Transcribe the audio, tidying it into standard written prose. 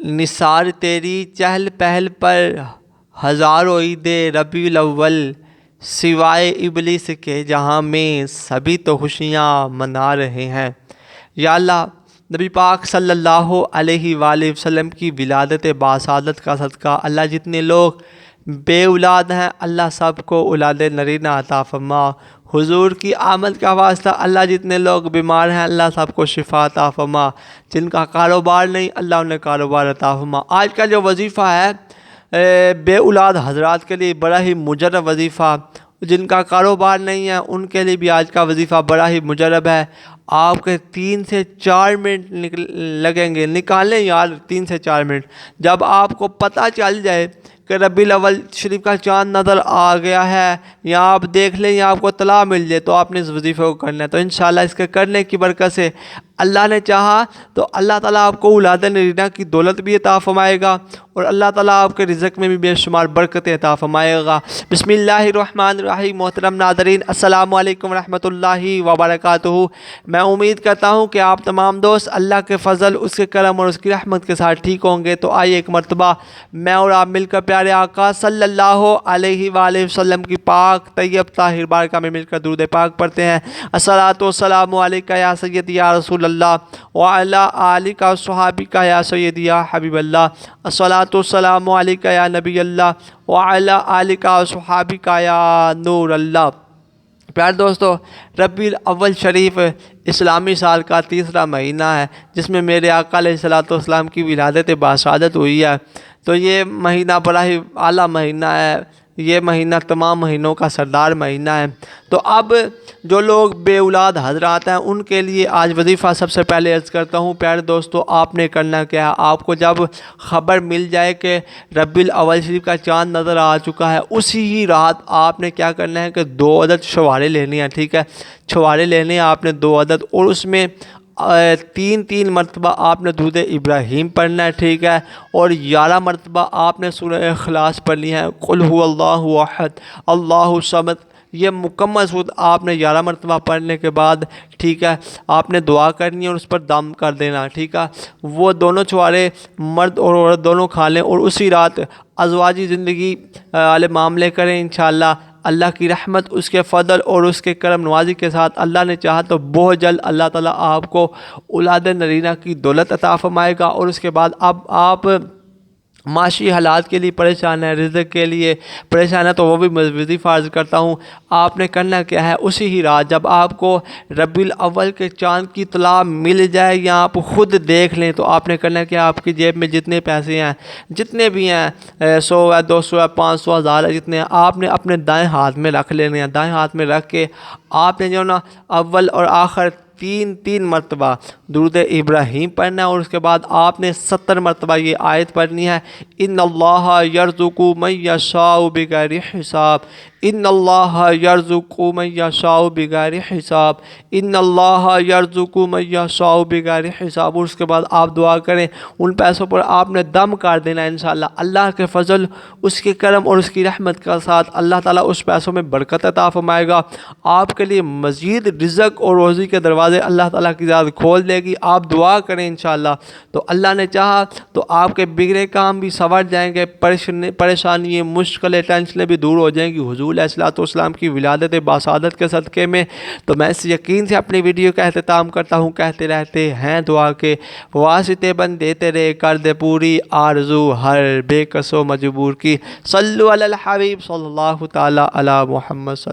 نثار تیری چہل پہل پر ہزاروں عید ربیع الاول، سوائے ابلیس کے جہاں میں سبھی تو خوشیاں منا رہے ہیں۔ یا اللہ، نبی پاک صلی اللہ علیہ وآلہ وسلم کی ولادت باسعادت کا صدقہ اللہ جتنے لوگ بے اولاد ہیں اللہ سب کو اولاد نرینہ عطا فرما۔ حضور کی آمد کا واسطہ اللہ جتنے لوگ بیمار ہیں اللہ سب کو شفا عطا فرما۔ جن کا کاروبار نہیں اللہ انہیں کاروبار عطا فرما۔ آج کا جو وظیفہ ہے بے اولاد حضرات کے لیے بڑا ہی مجرب وظیفہ، جن کا کاروبار نہیں ہے ان کے لیے بھی آج کا وظیفہ بڑا ہی مجرب ہے۔ آپ کے 3 سے 4 منٹ لگیں گے، نکالیں یار 3 سے 4 منٹ۔ جب آپ کو پتہ چل جائے کہ ربیع الاول شریف کا چاند نظر آ گیا ہے یا آپ دیکھ لیں یا آپ کو اطلاع مل جائے تو آپ نے اس وظیفے کو کرنا ہے، تو انشاءاللہ اس کے کرنے کی برکت سے اللہ نے چاہا تو اللہ تعالیٰ آپ کو اولاد نرینہ کی دولت بھی عطا فرمائے گا اور اللہ تعالیٰ آپ کے رزق میں بھی بے شمار برکتیں عطا فرمائے گا۔ بسم اللہ الرحمن الرحیم۔ محترم ناظرین السلام علیکم ورحمۃ اللہ وبرکاتہ۔ میں امید کرتا ہوں کہ آپ تمام دوست اللہ کے فضل، اس کے کرم اور اس کی رحمت کے ساتھ ٹھیک ہوں گے۔ تو آئیے ایک مرتبہ میں اور آپ مل کر پیارے آقا صلی اللہ علیہ وآلہ وسلم کی پاک طیب طاہر بارگاہ میں مل کر درود پاک پڑھتے ہیں۔ الصلاۃ والسلام علیکہ یا سیدی یا رسول اللہ وعلی آلک وصحابک یا سیدی یا حبیب اللہ۔ الصلاۃ والسلام علیکہ یا نبی اللہ وعلی آلک وصحابک یا نور اللہ۔ پیارے دوستو، ربیع الاول شریف اسلامی سال کا تیسرا مہینہ ہے جس میں میرے آقا علیہ الصلوۃ والسلام کی ولادت باسعادت ہوئی ہے۔ تو یہ مہینہ بڑا ہی اعلیٰ مہینہ ہے، یہ مہینہ تمام مہینوں کا سردار مہینہ ہے۔ تو اب جو لوگ بے اولاد حضرات ہیں ان کے لیے آج وظیفہ سب سے پہلے عرض کرتا ہوں۔ پیارے دوستو، آپ نے کرنا کیا ہے، آپ کو جب خبر مل جائے کہ ربیع الاول شریف کا چاند نظر آ چکا ہے اسی ہی رات آپ نے کیا کرنا ہے کہ 2 عدد چھوارے لینے ہیں، ٹھیک ہے؟ چھوارے لینے ہیں آپ نے 2 عدد، اور اس میں 3 مرتبہ آپ نے درود ابراہیم پڑھنا ہے، ٹھیک ہے؟ اور 11 مرتبہ آپ نے سورہ اخلاص پڑھنی ہے، قل هو اللہ احد اللہ الصمد۔ یہ مکمل سورت آپ نے 11 مرتبہ پڑھنے کے بعد، ٹھیک ہے، آپ نے دعا کرنی ہے اور اس پر دم کر دینا، ٹھیک ہے؟ وہ دونوں چھوارے مرد اور عورت دونوں کھا لیں اور اسی رات ازواجی زندگی والے معاملے کریں انشاءاللہ۔ اللہ کی رحمت، اس کے فضل اور اس کے کرم نوازی کے ساتھ اللہ نے چاہا تو بہت جلد اللہ تعالیٰ آپ کو اولاد نرینہ کی دولت عطا فرمائے گا۔ اور اس کے بعد اب آپ معاشی حالات کے لیے پریشان ہیں، رزق کے لیے پریشان ہے، تو وہ بھی وظیفہ عرض کرتا ہوں۔ آپ نے کرنا کیا ہے، اسی ہی رات جب آپ کو ربیع الاول کے چاند کی اطلاع مل جائے یا آپ خود دیکھ لیں تو آپ نے کرنا کیا، آپ کی جیب میں جتنے پیسے ہیں، جتنے بھی ہیں، 100 ہے، 200 ہے، 500، 1000 ہے، جتنے ہیں، آپ نے اپنے دائیں ہاتھ میں رکھ لینے ہیں۔ دائیں ہاتھ میں رکھ کے آپ نے جو نا اول اور آخر 3 مرتبہ درود ابراہیم پڑھنا ہے اور اس کے بعد آپ نے 70 مرتبہ یہ آیت پڑھنی ہے، ان اللہ یرزق من یشاء بغیر حساب، ان اللہ یرزق من یشاء بغیر حساب، ان اللہ یرزق من یشاء بغیر حساب۔ اور اس کے بعد آپ دعا کریں، ان پیسوں پر آپ نے دم کر دینا ہے انشاءاللہ۔ اللہ کے فضل، اس کے کرم اور اس کی رحمت کے ساتھ اللہ تعالیٰ اس پیسوں میں برکت عطا فرمائے گا، آپ کے لیے مزید رزق اور روزی کے دروازے اللہ تعالیٰ کی ذات کھول دے گی۔ آپ دعا کریں انشاءاللہ تو اللہ نے چاہا تو آپ کے بگڑے کام بھی سنور جائیں گے، پریشانی، مشکلیں، ٹینشنیں بھی دور ہو جائیں گی حضور علیہ الصلوۃ والسلام کی ولادت باسعادت کے صدقے میں۔ تو میں اس یقین سے اپنی ویڈیو کا اختتام کرتا ہوں، کہتے رہتے ہیں دعا کے واسطے بندے تیرے کر دے پوری آرزو ہر بے کس و مجبور کی، صلو علی الحبیب صلی اللہ تعالی علی محمد۔